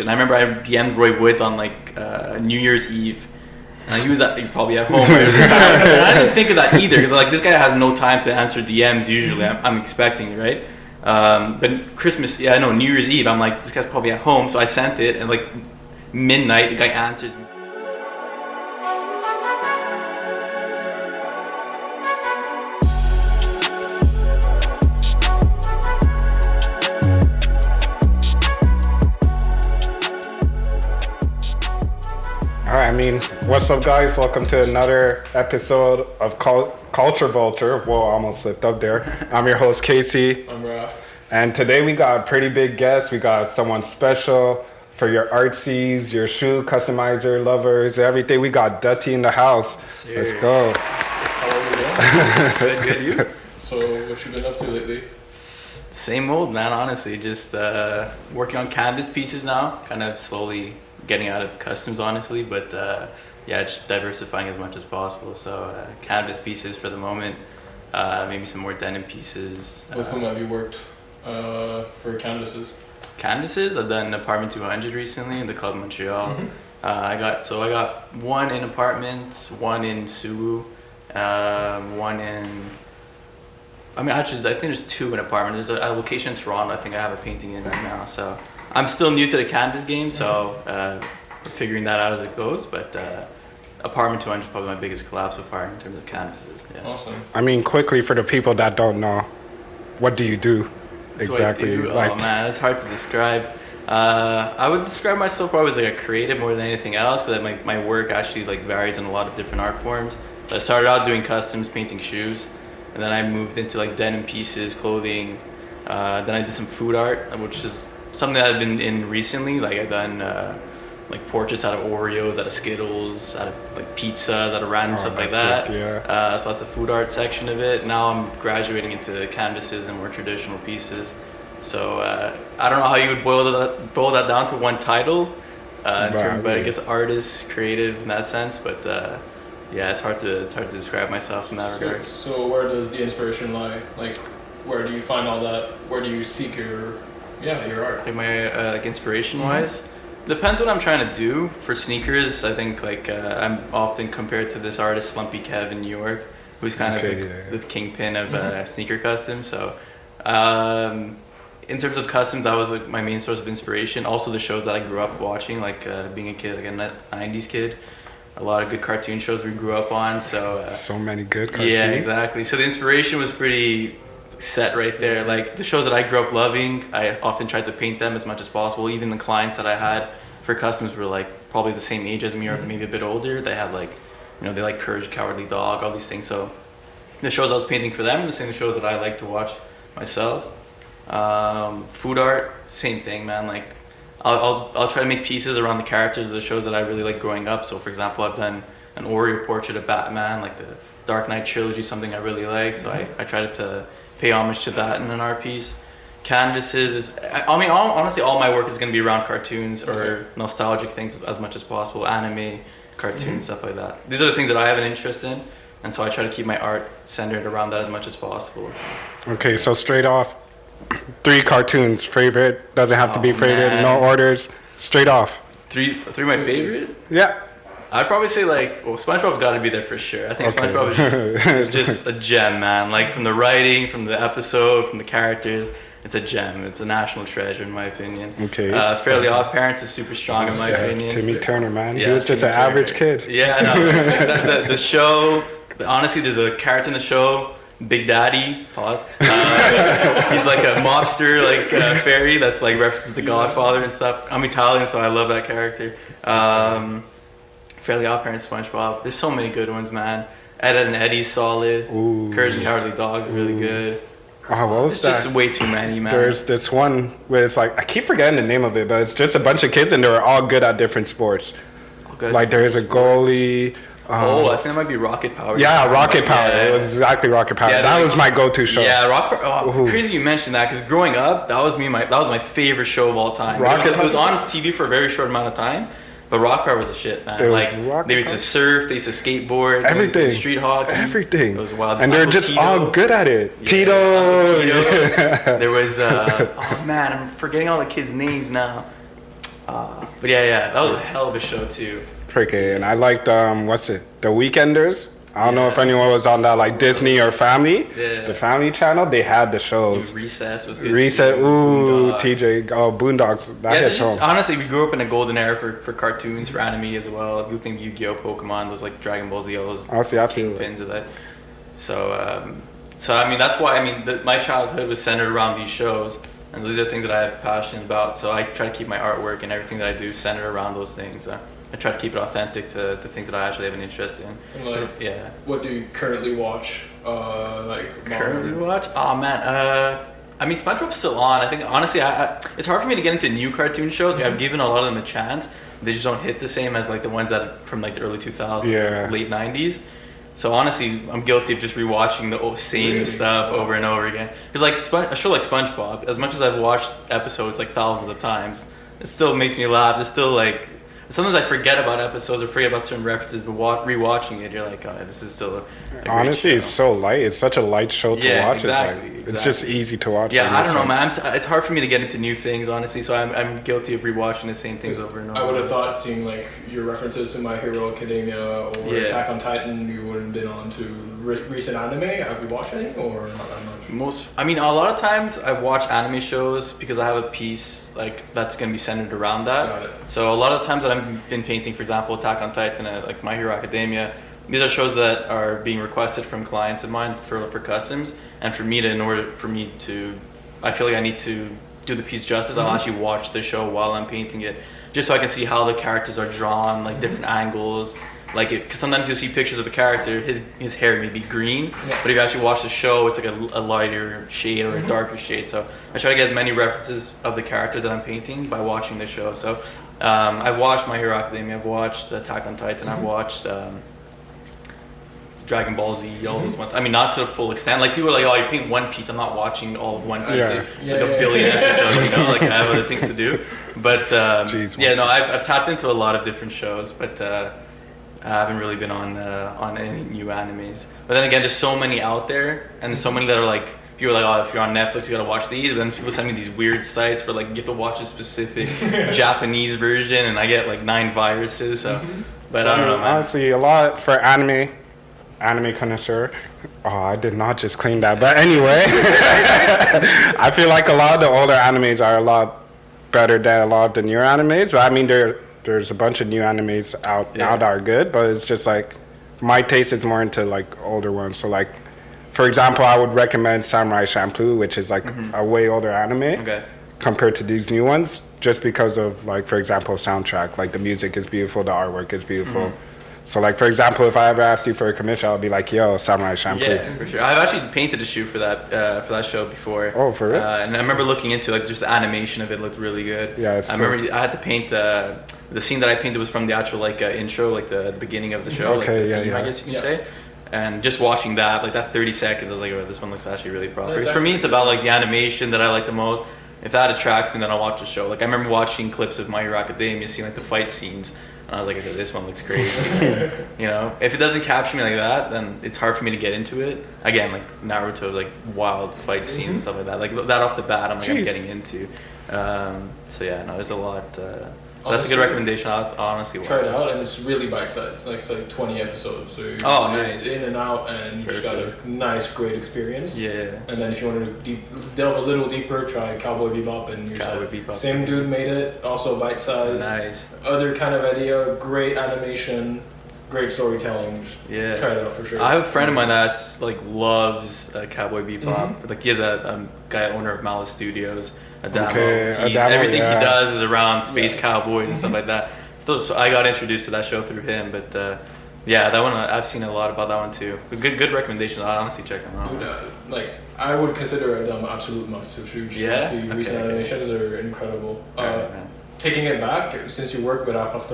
And I remember I DM'd Roy Woods on like New Year's Eve. He was probably at home. I didn't think of that either because like this guy has no time to answer DMs usually. I'm expecting it, right? But Christmas, New Year's Eve, I'm like, this guy's probably at home. So I sent it and like midnight, the guy answers me. What's up, guys? Welcome to another episode of Culture Vulture. Whoa, almost slipped up there. I'm your host, Casey. I'm Raph. And today we got a pretty big guest. We got someone special for your artsies, your shoe customizer lovers, everything. We got Dutty in the house. Let's go. How are you doing? Good, you? So, what you been up to lately? Same old, man, honestly. Just working on canvas pieces now. Kind of slowly getting out of customs, honestly, but just diversifying as much as possible. So canvas pieces for the moment, maybe some more denim pieces. With whom have you worked for canvases? Canvases, I've done Apartment 200 recently in the Club Montreal. Mm-hmm. I got one in Apartments, one in Suwu, one in. I think there's two in Apartment. There's a location in Toronto. I think I have a painting in right now. So I'm still new to the canvas game, so we're figuring that out as it goes. But Apartment 200 is probably my biggest collab so far in terms of canvases. Yeah. Awesome. Quickly for the people that don't know, what do you do exactly? Oh man, it's hard to describe. I would describe myself probably as like a creative more than anything else, because my work actually like varies in a lot of different art forms. So I started out doing customs, painting shoes, and then I moved into like denim pieces, clothing. Then I did some food art, which is something that I've been in recently. Like I've done like portraits out of Oreos, out of Skittles, out of like pizzas, out of random stuff like that. Sick, yeah. So that's the food art section of it. Now I'm graduating into canvases and more traditional pieces. So I don't know how you would boil that down to one title, but I guess artist, creative in that sense. But it's hard to describe myself in that regard. So where does the inspiration lie? Like, where do you find all that? Where do you seek your art? Like my inspiration wise, depends what I'm trying to do. For sneakers, I think like I'm often compared to this artist Slumpy Kev in New York, who's kind of the kingpin of sneaker customs. So in terms of customs, that was like my main source of inspiration. Also the shows that I grew up watching, like being a kid, like a 90s kid. A lot of good cartoon shows we grew up on. So many good cartoons. Yeah, exactly. So the inspiration was pretty set right there. Like the shows that I grew up loving, I often tried to paint them as much as possible. Even the clients that I had for customs were like probably the same age as me or maybe a bit older. They had like, they like Courage, Cowardly Dog, all these things. So the shows I was painting for them, the same shows that I like to watch myself. Food art, same thing, man. Like I'll try to make pieces around the characters of the shows that I really like growing up. So for example, I've done an Oreo portrait of Batman, like the Dark Knight trilogy, something I really like. So I tried to pay homage to that in an art piece. Canvases honestly all my work is going to be around cartoons or nostalgic things as much as possible, anime, cartoons, stuff like that. These are the things that I have an interest in, and so I try to keep my art centered around that as much as possible. Okay, so straight off, 3 cartoons favorite, doesn't have to be favorite, no orders, straight off. Three my favorite? Yeah. I'd probably say SpongeBob's got to be there for sure. I think SpongeBob is just a gem, man. Like from the writing, from the episode, from the characters, it's a gem. It's a national treasure in my opinion. Okay. Fairly Odd Parents is super strong in my opinion. Timmy Turner, man. He was just an average kid. Yeah, no. the show, honestly, there's a character in the show, Big Daddy, pause. He's like a mobster, fairy that's like references The Godfather and stuff. I'm Italian, so I love that character. Fairly Odd Parents, SpongeBob. There's so many good ones, man. Ed, Edd n Eddy's solid. Ooh. Courage and Cowardly Dog's really good. Oh, what was that? It's just way too many, man. There's this one where it's like, I keep forgetting the name of it, but it's just a bunch of kids and they're all good at different sports. Like there's a goalie. I think it might be Rocket Power. Yeah, Rocket Power. Yeah. It was exactly Rocket Power. Yeah, that was my go-to show. Yeah, crazy you mentioned that, because growing up, that was my favorite show of all time. It was on TV for a very short amount of time. But Rock Power was the shit, man. They used to surf, they used to skateboard, everything, street hockey, everything. It was wild. And they're just all good at it. Yeah, Tito. There was I'm forgetting all the kids' names now. But yeah, that was a hell of a show too. Freaking, I liked The Weekenders. I don't know if Yeah. anyone was on that, like Disney or Family. Yeah. The Family Channel, they had the shows. Recess was good. Reset, too. ooh, Boondocks. TJ, Boondocks. That Yeah, hits just, home. honestly, we grew up in a golden era for cartoons, for anime as well. I do think Yu-Gi-Oh, Pokemon, those like Dragon Ball Z, all those Honestly, I feel it. kingpins of that. So I mean, that's why my childhood was centered around these shows, and these are things that I have passion about. So I try to keep my artwork and everything that I do centered around those things. I try to keep it authentic to the things that I actually have an interest in. And like, Yeah. what do you currently watch? Currently watch? Oh man, I mean SpongeBob's still on. I think honestly, it's hard for me to get into new cartoon shows. Like, I've given a lot of them a chance. They just don't hit the same as like the ones that from like the early 2000s, Yeah. late 90s. So honestly, I'm guilty of just rewatching the same Really? stuff over and over again. Because like a show like SpongeBob, as much as I've watched episodes like thousands of times, it still makes me laugh. It's still like sometimes I forget about episodes or forget about certain references, but rewatching it, you're like, oh, this is still a great Honestly, show. it's so light. It's such a light show to Yeah, watch. exactly, It's just exactly. easy to watch. Yeah, That I makes don't know, sense. man. It's hard for me to get into new things, honestly. So I'm guilty of rewatching the same things over and over. I would have thought seeing like your references to My Hero Academia or Yeah. Attack on Titan, you would have been on to recent anime. Have you watched any or not that much? I mean, a lot of times I watch anime shows because I have a piece like that's gonna be centered around that. Got it. So a lot of times that I've been painting, for example, Attack on Titan, like My Hero Academia. These are shows that are being requested from clients of mine for customs, and for me to, in order for me to, I feel like I need to do the piece justice. I'll actually watch the show while I'm painting it, just so I can see how the characters are drawn, like different angles. Like, cause sometimes you'll see pictures of a character, his hair may be green, Yeah. but if you actually watch the show, it's like a lighter shade or a darker shade. So I try to get as many references of the characters that I'm painting by watching the show. So I've watched My Hero Academia, I've watched Attack on Titan, I've watched Dragon Ball Z, all those ones. I mean, not to the full extent. Like, people are like, oh, you paint One Piece. I'm not watching all of One Piece. Yeah. It's like a billion episodes, you know? Like, I have other things to do. But, Jeez, yeah, no, I've tapped into a lot of different shows, but I haven't really been on any new animes. But then again, there's so many out there, and there's so many that are like, people are like, oh, if you're on Netflix, you gotta watch these. But then people send me these weird sites where like you have to watch a specific Japanese version, and I get like 9 viruses. So, but I don't know, man. Honestly, a lot for anime connoisseur. Oh, I did not just clean that. But anyway, I feel like a lot of the older animes are a lot better than a lot of the newer animes. But I mean, there's a bunch of new animes out now that are good. But it's just like my taste is more into like older ones. So like, for example, I would recommend Samurai Champloo, which is like a way older anime Okay. compared to these new ones, just because of like, for example, soundtrack. Like the music is beautiful, the artwork is beautiful. So like, for example, if I ever asked you for a commission, I'll be like, yo, Samurai Champloo. Yeah, for sure. I've actually painted a shoot for that show before. Oh, for real? And I remember looking into like just the animation of it looked really good. Yeah, it's I so- remember I had to paint the scene that I painted was from the actual like intro, like the beginning of the show. like, Okay, the yeah, theme, yeah. I guess you can Yeah. say. And just watching that, like that 30 seconds, I was like, oh, this one looks actually really proper. That's 'Cause for me, it's about like the animation that I like the most. If that attracts me, then I'll watch the show. Like I remember watching clips of My Hero Academia, seeing like the fight scenes, and I was like, okay, this one looks crazy. You know, if it doesn't capture me like that, then it's hard for me to get into it. Again, like Naruto, like wild fight scenes and stuff like that. Like that off the bat, I'm like, I'm Jeez. getting into. So yeah, no, there's a lot. That's a Honestly, good recommendation. I'll honestly watch Try it out, and it's really bite-sized. Like it's like 20 episodes, so Oh, it's nice. in and out, and you just got a nice, great experience. Yeah. And then if you want to delve a little deeper, try Cowboy Bebop, and you're Cowboy set. Bebop. Same dude made it, also bite-sized. Nice. Other kind of idea, great animation, great storytelling. Yeah. Try it out for sure. I have a friend of mine that like loves Cowboy Bebop. Like he has a guy owner of Malice Studios, Adamo. Okay, He's- Adamo, everything yeah. he does is around space Yeah. cowboys and stuff like that. So I got introduced to that show through him. But yeah, that one I've seen a lot about that one too. Good recommendation. I'll honestly check them out. Dude, like I would consider it an absolute must. If you Yeah? see recent Okay. animations, are incredible. Alright, man. Taking it back, since you work with Appartement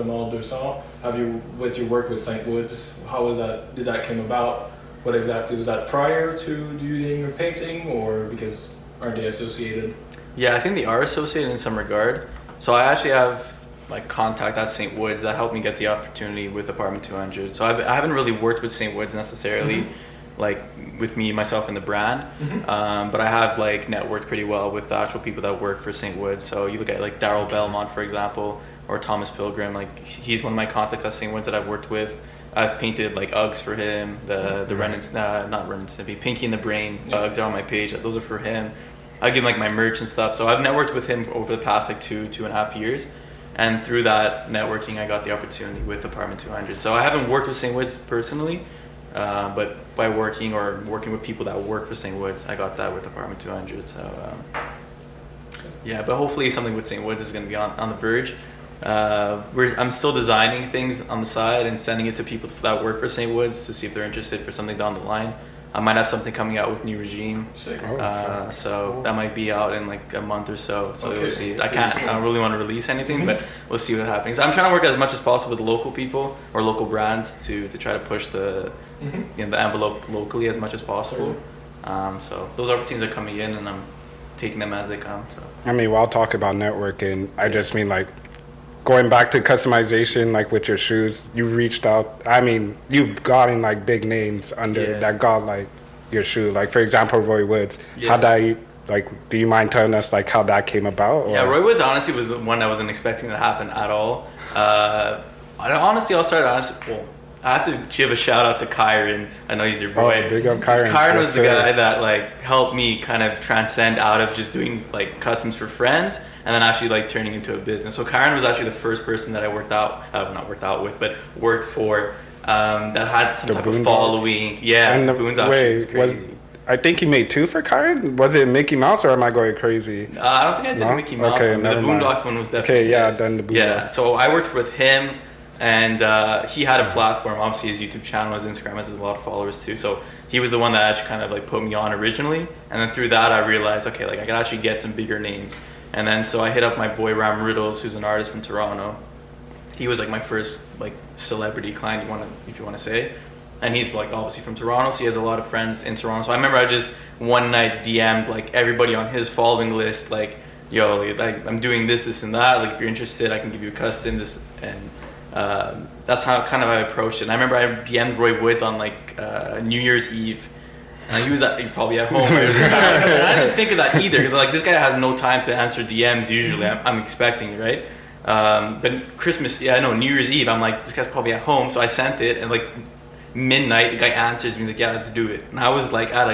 200, have you, with your work with Saintwoods, how was that? Did that come about? What exactly was that prior to doing your painting, or because aren't they associated? Yeah, I think they are associated in some regard. So I actually have like contact at Saintwoods that helped me get the opportunity with Apartment 200. So I haven't really worked with Saintwoods necessarily, like with me, myself, and the brand. But I have like networked pretty well with the actual people that work for Saintwoods. So you look at like Daryl Belmont, for example, or Thomas Pilgrim. Like he's one of my contacts at Saintwoods that I've worked with. I've painted like Uggs for him. The Ren and not Ren and Snippy, Pinky and the Brain Uggs are on my page. Those are for him. I give him like my merch and stuff. So I've networked with him over the past like 2.5 years. And through that networking, I got the opportunity with Apartment 200. So I haven't worked with Saintwoods personally, but by working with people that work for Saintwoods, I got that with Apartment 200. So yeah, but hopefully something with Saintwoods is going to be on the verge. I'm still designing things on the side and sending it to people that work for Saintwoods to see if they're interested for something down the line. I might have something coming out with New Regime, so that might be out in like a month or so. So we'll see. I don't really want to release anything, but we'll see what happens. I'm trying to work as much as possible with local people or local brands to try to push the the envelope locally as much as possible. So those opportunities are coming in, and I'm taking them as they come. So I mean, while talking about networking, I just mean like going back to customization, like with your shoes, you reached out. I mean, you've gotten like big names under that got like your shoe. Like for example, Roy Woods. How that like? Do you mind telling us like how that came about? Or? Yeah, Roy Woods honestly was the one I wasn't expecting to happen at all. Well, I have to give a shout out to Kyron. I know he's your boy. Oh, big up Kyron. Kyron was the guy that like helped me kind of transcend out of just doing like customs for friends and then actually like turning into a business. So Kyron was actually the first person that I worked for that had some type of following. Yeah, and Boondocks. I think he made 2 for Kyron. Was it Mickey Mouse or am I going crazy? I don't think I did the Mickey Mouse one, but the Boondocks one was definitely then the Boondocks. Yeah, so I worked with him. And he had a platform, obviously his YouTube channel, his Instagram has a lot of followers too. So he was the one that actually kind of like put me on originally. And then through that I realized, okay, like I could actually get some bigger names. And then so I hit up my boy Ram Riddles, who's an artist from Toronto. He was like my first like celebrity client, if you want to say. And he's like obviously from Toronto, so he has a lot of friends in Toronto. So I remember I just one night DM'd like everybody on his following list, like, yo, like I'm doing this and that. Like if you're interested, I can give you a custom this and that's how kind of I approached it. And I remember I DM'd Roy Woods on like New Year's Eve. He was probably at home. I didn't think of that either because like this guy has no time to answer DMs usually. I'm expecting, right? But Christmas, New Year's Eve, I'm like, this guy's probably at home. So I sent it and like midnight, the guy answers me. He's like, yeah, let's do it. And I was like at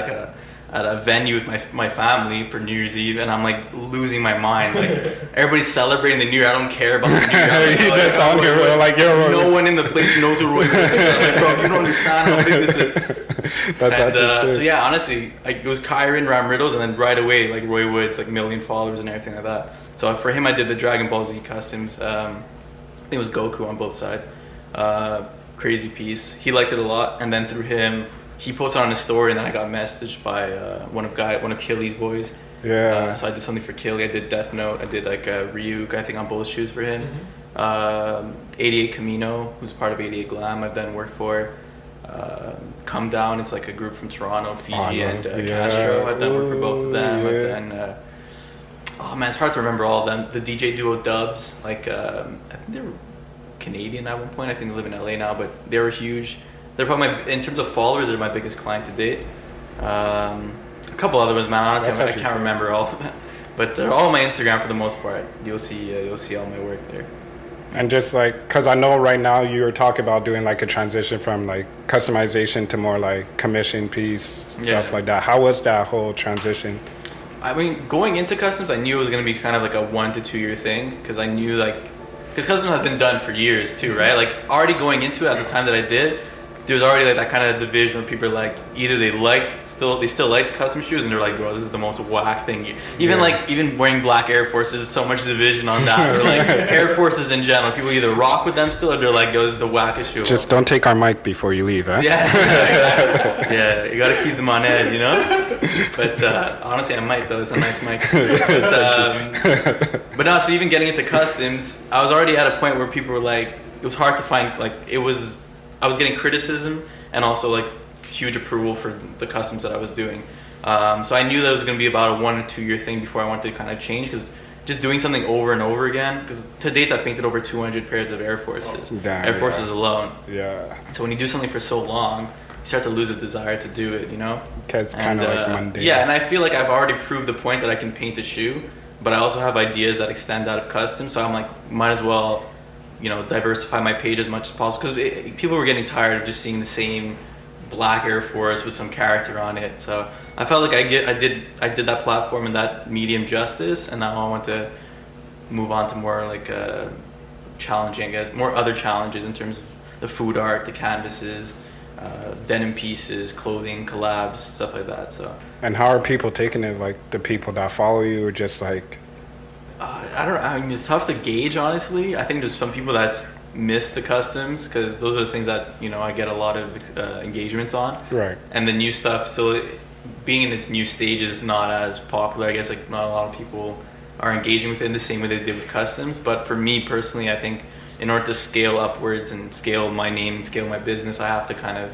a venue with my family for New Year's Eve, and I'm like losing my mind. Like everybody's celebrating the New Year. I don't care about the New Year. You just on here, like you're no one in the place knows who Roy Woods is. Like, bro, you don't understand how big this is. So yeah, honestly, like it was Kyron, Ram Riddles, and then right away like Roy Woods, like 1 million followers and everything like that. So for him, I did the Dragon Ball Z customs. I think it was Goku on both sides. Crazy piece. He liked it a lot, and then through him. He posted on his story, and then I got messaged by one of Killy's boys. Yeah. So I did something for Killy. I did Death Note. I did like Ryuk, I think, on both shoes for him. 88 Camino, who's part of 88 Glam, I've done work for. Come Down, it's like a group from Toronto, Fiji and Castro. I've done work for both of them. I've done, oh man, it's hard to remember all of them. The DJ duo Dubs, like I think they were Canadian at one point. I think they live in LA now, but they were huge. They're probably in terms of followers, they're my biggest client to date. A couple other ones, man. Honestly, I can't remember all of them, but they're all on my Instagram for the most part. You'll see all my work there. And just like, cause I know right now you were talking about doing like a transition from like customization to more like commission piece stuff like that. How was that whole transition? I mean, going into customs, I knew it was gonna be kind of like a 1 to 2 year thing, because I knew because customs have been done for years too, right? Like already going into it at the time that I did. There was already like that kind of division where people are like either they still liked custom shoes and they're like, bro, this is the most whack thing. Even wearing black Air Forces, so much division on that. Or like Air Forces in general, people either rock with them still or they're like, yo, this is the wackest shoe. Just don't take our mic before you leave, huh? Yeah, exactly. Yeah, you gotta keep them on edge, you know. But honestly, I might though. It's a nice mic. But no, so even getting into customs, I was already at a point where people were like, it was hard to find I was getting criticism and also like huge approval for the customs that I was doing. So I knew that it was going to be about a 1 or 2 year thing before I wanted to kind of change, because just doing something over and over again, because to date I've painted over 200 pairs of Air Forces. Air Forces alone. Yeah. So when you do something for so long, you start to lose a desire to do it, you know? It's kind of like mundane. Yeah, and I feel like I've already proved the point that I can paint a shoe, but I also have ideas that extend out of custom, so I'm like, might as well, you know, diversify my page as much as possible, because people were getting tired of just seeing the same black Air Force with some character on it. So I felt like I did that platform and that medium justice, and now I want to move on to more like challenging, I guess, more other challenges in terms of the food art, the canvases, denim pieces, clothing, collabs, stuff like that. So. And how are people taking it? Like the people that follow you, or just like? I don't know. I mean, it's tough to gauge, honestly. I think there's some people that miss the customs, because those are the things that, you know, I get a lot of engagements on. Right. And the new stuff, so being in its new stages is not as popular. I guess like not a lot of people are engaging with it in the same way they did with customs. But for me personally, I think in order to scale upwards and scale my name and scale my business, I have to kind of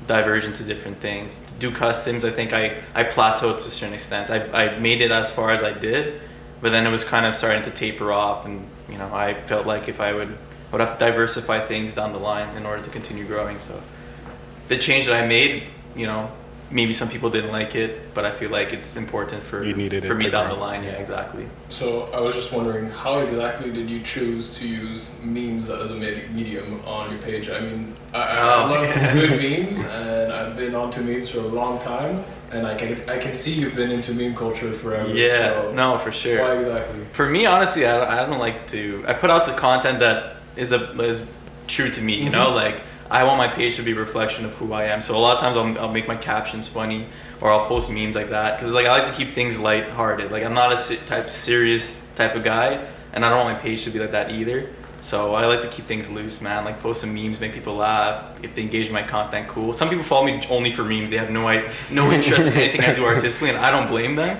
diverge into different things. To do customs, I think I plateaued to a certain extent. I made it as far as I did, but then it was kind of starting to taper off, and you know, I felt like if I would have to diversify things down the line in order to continue growing. So the change that I made, you know, maybe some people didn't like it, but I feel like it's important for me down the line. Yeah, exactly. So I was just wondering, how exactly did you choose to use memes as a medium on your page? I mean, I love good memes, and I've been onto memes for a long time, and I can see you've been into meme culture forever. Yeah, so no, for sure. Why exactly? For me, honestly, I don't like to. I put out the content that is true to me. You know, like, I want my page to be a reflection of who I am. So a lot of times I'll make my captions funny, or I'll post memes like that, because like I like to keep things lighthearted. Like, I'm not a serious type of guy, and I don't want my page to be like that either. So I like to keep things loose, man. Like, post some memes, make people laugh. If they engage in my content, cool. Some people follow me only for memes. They have no interest in anything I do artistically, and I don't blame them.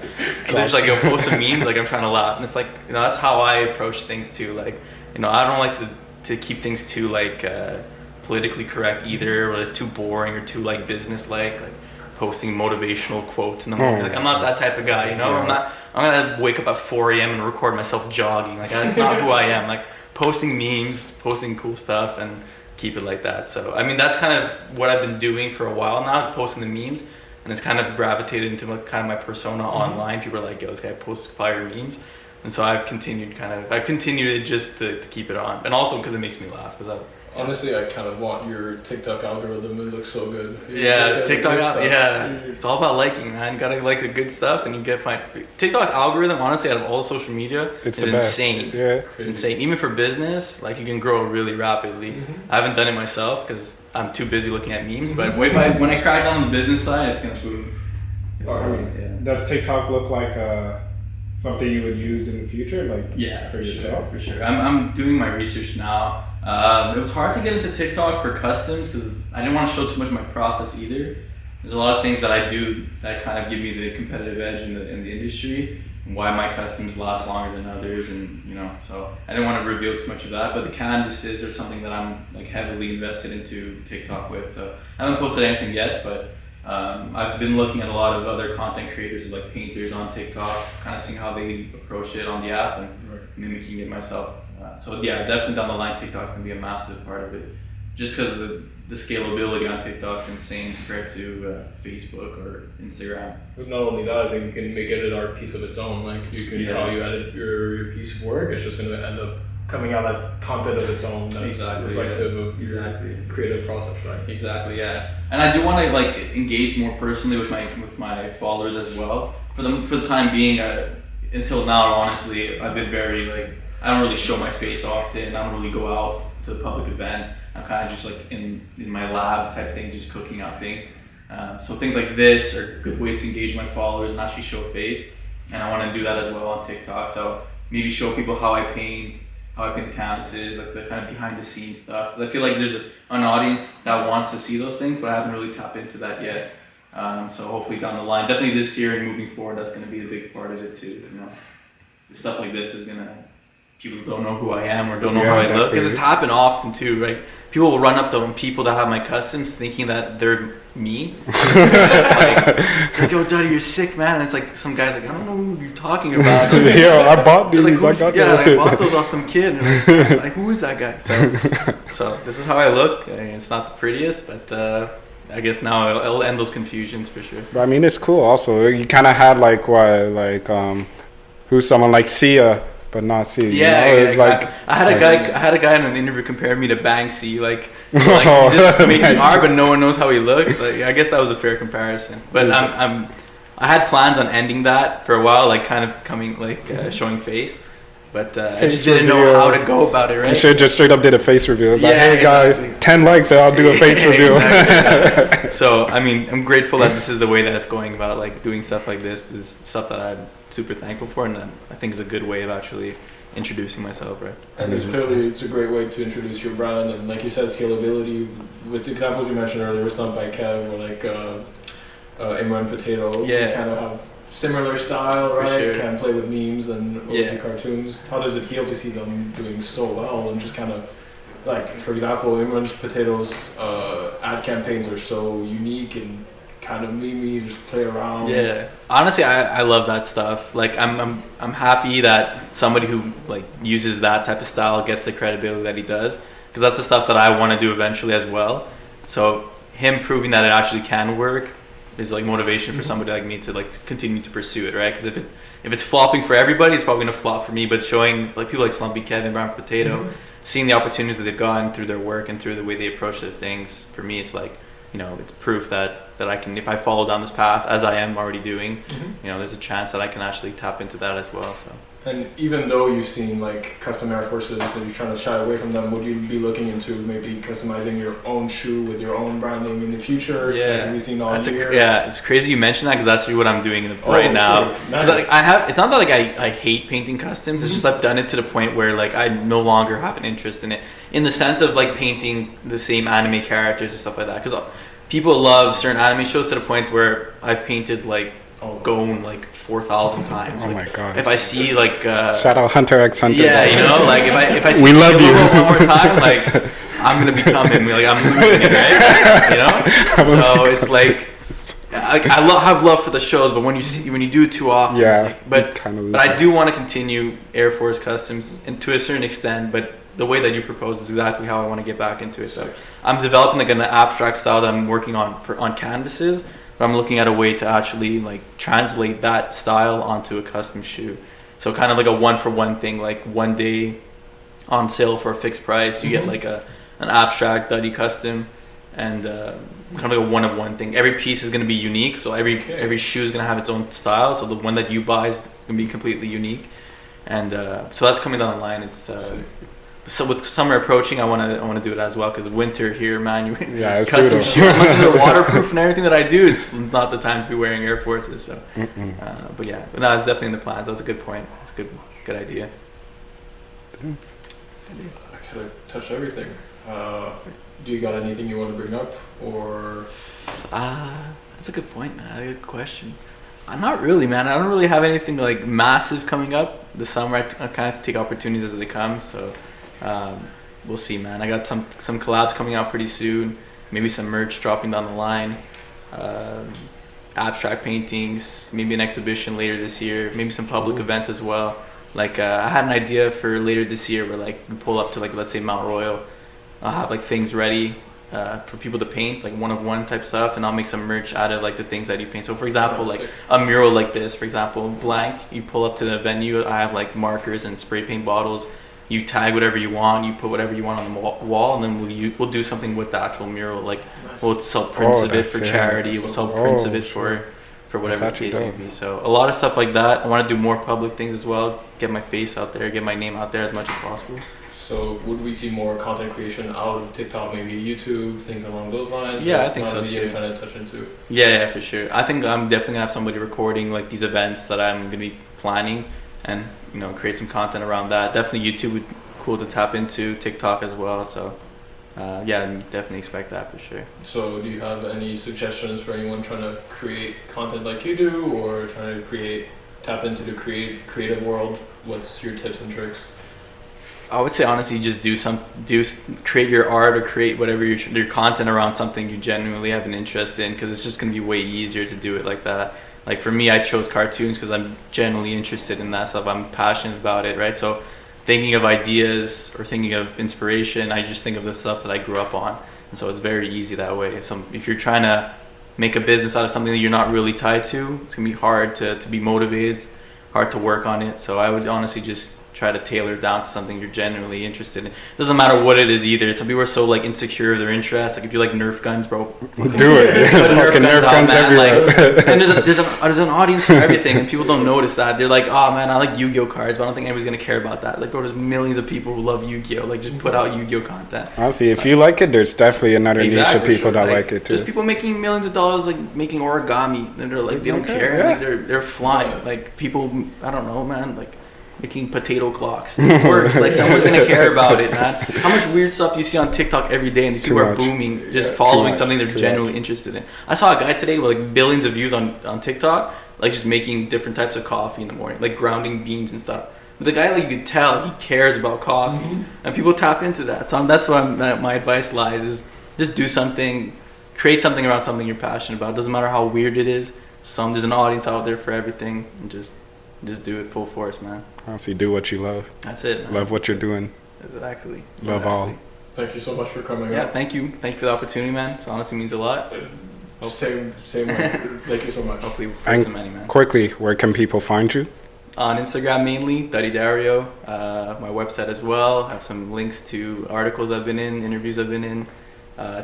And they're just like, yo, post some memes, like I'm trying to laugh. And it's like, you know, that's how I approach things too. Like, you know, I don't like to keep things too like politically correct either, or it's too boring or too like business like posting motivational quotes in the morning. Like, I'm not that type of guy, you know. I'm gonna wake up at 4 a.m. and record myself jogging. Like, that's not who I am. Like, posting memes, posting cool stuff, and keep it like that. So I mean, that's kind of what I've been doing for a while now, posting the memes, and it's kind of gravitated into kind of my persona online. People are like, yo, this guy posts fire memes. And so I've continued it just to keep it on, and also because it makes me laugh. Honestly, I kind of want your TikTok algorithm. It looks so good. Yeah, TikTok. Yeah, it's all about liking, man. You gotta like the good stuff, and you get fine. TikTok's algorithm, honestly, out of all social media, it's the best. Insane. Yeah, it's insane. Even for business, like, you can grow really rapidly. I haven't done it myself because I'm too busy looking at memes. But when I crack down on the business side, it's gonna boom. Does TikTok look like something you would use in the future, like for yourself? For sure. I'm doing my research now. It was hard to get into TikTok for customs because I didn't want to show too much of my process either. There's a lot of things that I do that kind of give me the competitive edge in the industry, and why my customs last longer than others, and you know, so I didn't want to reveal too much of that. But the canvases are something that I'm like heavily invested into TikTok with. So I haven't posted anything yet, but I've been looking at a lot of other content creators, like painters on TikTok, kind of seeing how they approach it on the app and mimicking it myself. So yeah, definitely down the line, TikTok's gonna be a massive part of it, just because the scalability on TikTok's insane compared to Facebook or Instagram. But not only that, I think you can make it an art piece of its own. Like, you can, how you edit your piece of work, it's just gonna end up coming out as content of its own. That's reflective of your creative process, right? Exactly, yeah. And I do want to like engage more personally with my followers as well. For the time being, until now, honestly, I've been very like, I don't really show my face often. I don't really go out to the public events. I'm kind of just like in my lab type thing, just cooking out things. So things like this are good ways to engage my followers and actually show face. And I want to do that as well on TikTok. So maybe show people how I paint canvases, like the kind of behind the scenes stuff. Because I feel like there's an audience that wants to see those things, but I haven't really tapped into that yet. So hopefully down the line, definitely this year and moving forward, that's going to be a big part of it too. You know, stuff like this is gonna. People don't know who I am or don't know how I look, because it's happened often too, right? People will run up to people that have my customs thinking that they're me. It's like, yo, Dutty, you're sick, man. And it's like, some guy's like, I don't know who you're talking about. Yo, I bought these. Like, I bought those off some kid. And like, who is that guy? So this is how I look. I mean, it's not the prettiest, but I guess now it'll end those confusions for sure. But I mean, it's cool. Also, you kind of had like what, like who's someone like Sia, but not Sia. Yeah, you know? It's like I had a guy in an interview compare me to Banksy, like he's just making art, but no one knows how he looks. Like, I guess that was a fair comparison. But I had plans on ending that for a while, like kind of coming like showing face. But I just didn't know how to go about it, right? You should just straight up did a face review. It's like, hey guys, exactly. 10 likes and I'll do a face review. Exactly. So, I mean, I'm grateful that this is the way that it's going about, like doing stuff like this is stuff that I'm super thankful for, and I think is a good way of actually introducing myself, right? And it's a great way to introduce your brand, and like you said, scalability. With the examples you mentioned earlier, Stunt by Kev or like Imran Potato, Yeah. you kind of have similar style, For right? sure. Can play with memes and OG Yeah. cartoons. How does it feel to see them doing so well and just kind of like, for example, Imran's Potatoes ad campaigns are so unique and kind of memey, just play around. Yeah, honestly, I love that stuff. Like, I'm happy that somebody who like uses that type of style gets the credibility that he does, because that's the stuff that I want to do eventually as well. So him proving that it actually can work is like motivation for somebody like me to like continue to pursue it, right? Because if it's flopping for everybody, it's probably gonna flop for me. But showing like people like Slumpy Kevin, Brown Potato, seeing the opportunities that they've gotten through their work and through the way they approach the things, for me, it's like, you know, it's proof that I can, if I follow down this path as I am already doing, you know, there's a chance that I can actually tap into that as well. So. And even though you've seen like custom Air Forces and you're trying to shy away from them, would you be looking into maybe customizing your own shoe with your own branding in the future? It's Yeah, like we've seen all year. yeah, it's crazy you mentioned that, because that's really what I'm doing right now. Sure. 'Cause, like, it's not that like I hate painting customs. It's just I've done it to the point where like I no longer have an interest in it, in the sense of like painting the same anime characters and stuff like that. Because people love certain anime shows to the point where I've painted like Gon like 4,000 times. Oh Like, my god. if I see like Shout out Hunter x Hunter. yeah, you know, like if I see We love you. one more time, like I'm gonna become him. Like I'm losing it, right? You know. So it's like I have love for the shows, but when you do it too often, Yeah, it's like, you kinda lose but I it. do want to continue Air Force Customs, and to a certain extent, but the way that you propose is exactly how I want to get back into it. So I'm developing like an abstract style that I'm working on on canvases. But I'm looking at a way to actually like translate that style onto a custom shoe. So kind of like a 1-for-1 thing, like one day on sale for a fixed price, you get like an abstract Dutty custom, and kind of like a 1-of-1 thing. Every piece is going to be unique, so every shoe is going to have its own style. So the one that you buy is going to be completely unique, and so that's coming down the line. It's so with summer approaching, I want to do it as well, because winter here, man, Yeah, it's custom brutal. shoes, unless they're waterproof and everything that I do, it's not the time to be wearing Air Forces. So, but yeah, but no, it's definitely in the plans. That's a good point. It's a good idea. I kind of touched everything. Do you got anything you want to bring up, or? That's a good point, man. A good question. Not really, man. I don't really have anything like massive coming up this summer. I kind of take opportunities as they come. So we'll see, man. I got some collabs coming out pretty soon. Maybe some merch dropping down the line. Abstract paintings. Maybe an exhibition later this year. Maybe some public events as well. Like I had an idea for later this year where like we pull up to like, let's say, Mount Royal. I'll have like things ready for people to paint, like 1-of-1 type stuff, and I'll make some merch out of like the things that you paint. So for example, like a mural like this, for example, blank, you pull up to the venue, I have like markers and spray paint bottles, you tag whatever you want, you put whatever you want on the wall, and then we'll do something with the actual mural. Like we'll sell prints of it for charity, we'll sell prints of it for whatever the case may be. So a lot of stuff like that. I want to do more public things as well, get my face out there, get my name out there as much as possible. So would we see more content creation out of TikTok, maybe YouTube, things along those lines? Yeah, That's I think not so a medium too. Trying to touch into. Yeah, for sure. I think I'm definitely gonna have somebody recording like these events that I'm gonna be planning, and create some content around that. Definitely YouTube would be cool to tap into, TikTok as well. So yeah, definitely expect that for sure. So do you have any suggestions for anyone trying to create content like you do, or trying to tap into the creative world? What's your tips and tricks? I would say honestly, just create your art or create whatever your content around something you genuinely have an interest in, because it's just going to be way easier to do it like that. Like for me, I chose cartoons because I'm genuinely interested in that stuff. I'm passionate about it, right? So thinking of ideas or thinking of inspiration, I just think of the stuff that I grew up on, and so it's very easy that way. If you're trying to make a business out of something that you're not really tied to, it's gonna be hard to be motivated, hard to work on it. So I would honestly just try to tailor it down to something you're genuinely interested in. It doesn't matter what it is either. Some people are so like insecure of their interests. Like if you like Nerf guns, bro, Do it. put Fucking Nerf guns everywhere. Like, and there's an audience for everything, and people don't notice that. They're like, oh man, I like Yu-Gi-Oh cards, but I don't think anybody's gonna care about that. Like, bro, there's millions of people who love Yu-Gi-Oh. Like, just put out Yu-Gi-Oh content. Honestly, if you like it, there's definitely another niche of Exactly, people that like it too. There's people making millions of dollars, like making origami, and they're like, they don't Okay, care. yeah. Like, they're flying. Like people, I don't know, man. Like making potato clocks. It works. Like someone's gonna care about it, man. How much weird stuff do you see on TikTok every day, and these people are booming, just following something they're genuinely interested in. I saw a guy today with like billions of views on TikTok, like just making different types of coffee in the morning, like grounding beans and stuff. But the guy, like, you could tell he cares about coffee, and people tap into that. So that's what my advice lies: is just do something, create something around something you're passionate about. It doesn't matter how weird it is. There's an audience out there for everything, and just do it full force, man. Honestly, do what you love. That's it, man. Love what you're doing. Exactly. Love all. Thank you so much for coming. Yeah, up. thank you for the opportunity, man. It honestly means a lot. Same way. Thank you so much. Hopefully, we'll And some many, man. quickly, where can people find you? On Instagram mainly, Dutty Dario. My website as well. I have some links to articles I've been in, interviews I've been in.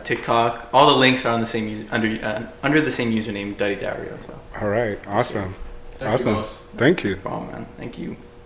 TikTok. All the links are on the same under the same username, Dutty Dario. So. All right. Awesome. Thank you, boss. Thank you. No problem, man. Thank you.